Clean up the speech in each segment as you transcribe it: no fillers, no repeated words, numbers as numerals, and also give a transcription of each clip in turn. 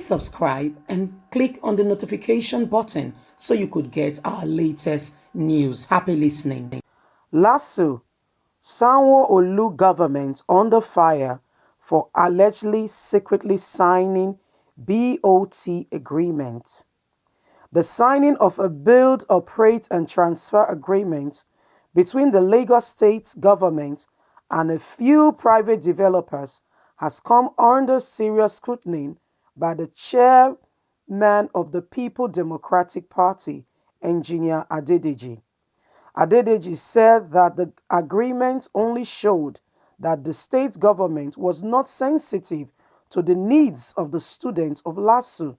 Please subscribe and click on the notification button so you could get our latest news. Happy listening. Lasu, Sanwo-Olu government under fire for allegedly secretly signing BOT agreement. The signing of a build, operate and transfer agreement between the Lagos State government and a few private developers has come under serious scrutiny by the chairman of the People Democratic Party, Engineer Adedeji. Adedeji said that the agreement only showed that the state government was not sensitive to the needs of the students of Lasu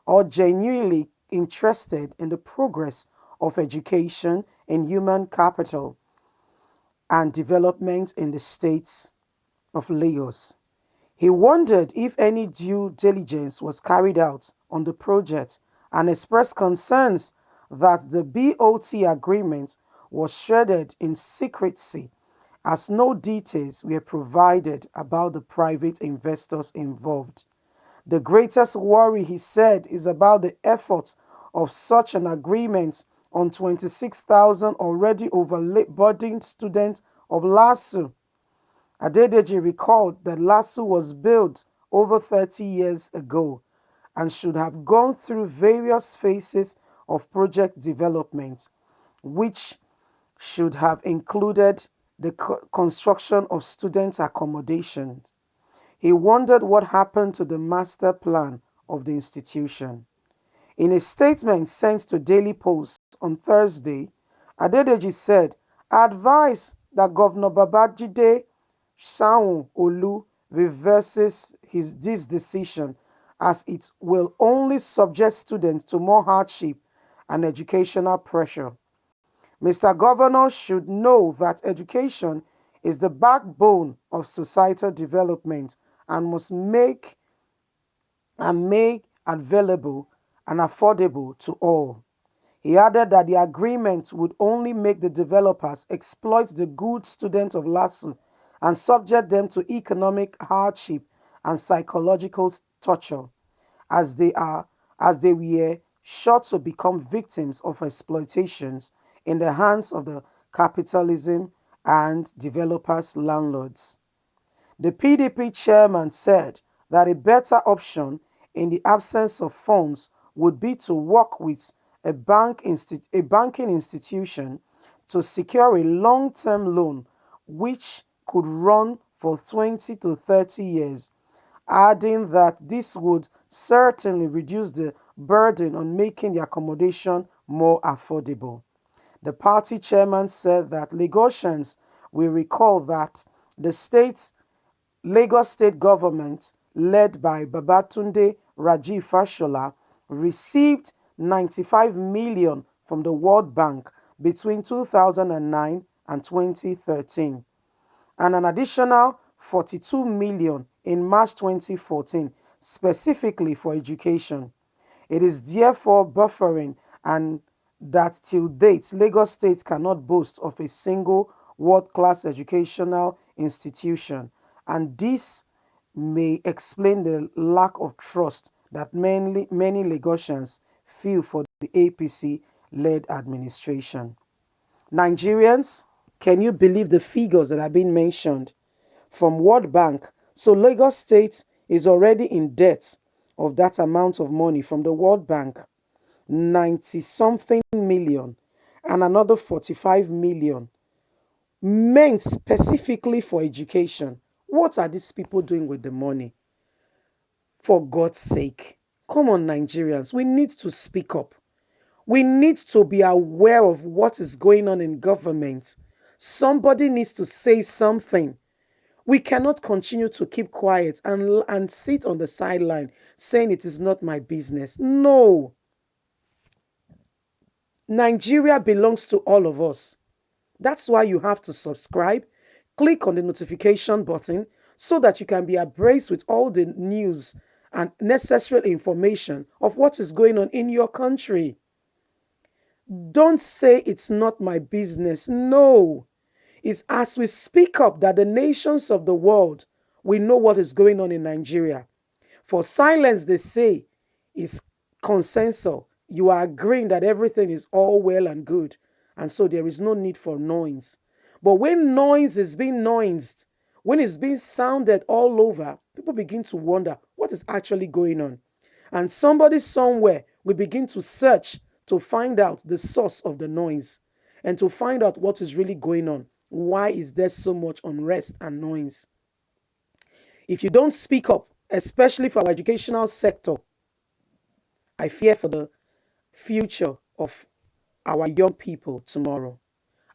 or genuinely interested in the progress of education and human capital and development in the states of Lagos. He wondered if any due diligence was carried out on the project and expressed concerns that the BOT agreement was shredded in secrecy as no details were provided about the private investors involved. The greatest worry, he said, is about the efforts of such an agreement on 26,000 already overburdened students of Lasu. Adedeji recalled that Lasu was built over 30 years ago and should have gone through various phases of project development, which should have included the construction of student accommodations. He wondered what happened to the master plan of the institution. In a statement sent to Daily Post on Thursday, Adedeji said, "I advise that Governor Babajide Sanwo-Olu reverses this decision as it will only subject students to more hardship and educational pressure. Mr. Governor should know that education is the backbone of societal development and must make available and affordable to all." He added that the agreement would only make the developers exploit the good students of Lasu and subject them to economic hardship and psychological torture, as they were sure to become victims of exploitations in the hands of the capitalism and developers' landlords. The PDP chairman said that a better option in the absence of funds would be to work with a banking institution to secure a long-term loan which could run for 20 to 30 years, adding that this would certainly reduce the burden on making the accommodation more affordable. The party chairman said that Lagosians will recall that the Lagos state government, led by Babatunde Rajiv Fashola, received 95 million from the World Bank between 2009 and 2013, and an additional 42 million in March 2014, specifically for education. It is therefore buffering and that till date, Lagos State cannot boast of a single world-class educational institution, and this may explain the lack of trust that many Lagosians feel for the APC-led administration. Nigerians, can you believe the figures that have been mentioned from World Bank? So Lagos State is already in debt of that amount of money from the World Bank, 90 something million, and another 45 million meant specifically for education. What are these people doing with the money? For God's sake, come on, Nigerians, we need to speak up. We need to be aware of what is going on in government. Somebody needs to say something. We cannot continue to keep quiet and sit on the sideline saying it is not my business. No. Nigeria belongs to all of us. That's why you have to subscribe, click on the notification button so that you can be abreast with all the news and necessary information of what is going on in your country. Don't say it's not my business. No. It's as we speak up that the nations of the world will know what is going on in Nigeria. For silence, they say, is consensus. You are agreeing that everything is all well and good. And so there is no need for noise. But when noise is being noised, when it's being sounded all over, people begin to wonder what is actually going on. And somebody somewhere will begin to search to find out the source of the noise and to find out what is really going on. Why is there so much unrest and noise? If you don't speak up, especially for our educational sector, I fear for the future of our young people tomorrow.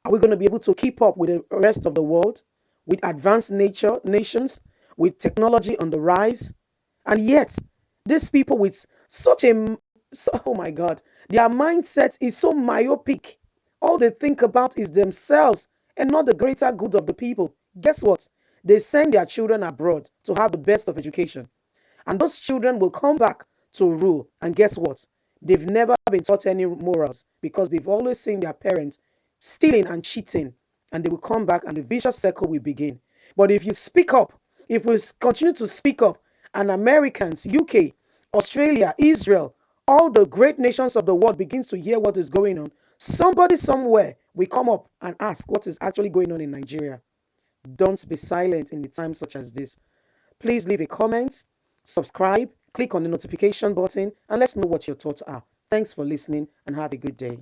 Are we going to be able to keep up with the rest of the world, with advanced nations, with technology on the rise? And yet, these people with oh my God, their mindset is so myopic. All they think about is themselves and not the greater good of the people. Guess what? They send their children abroad to have the best of education. And those children will come back to rule. And guess what? They've never been taught any morals because they've always seen their parents stealing and cheating. And they will come back and the vicious circle will begin. But if you speak up, if we continue to speak up, and Americans, UK, Australia, Israel, all the great nations of the world begins to hear what is going on, somebody somewhere will come up and ask what is actually going on in Nigeria. Don't be silent in a time such as this. Please leave a comment, subscribe, click on the notification button, and let's know what your thoughts are. Thanks for listening and have a good day.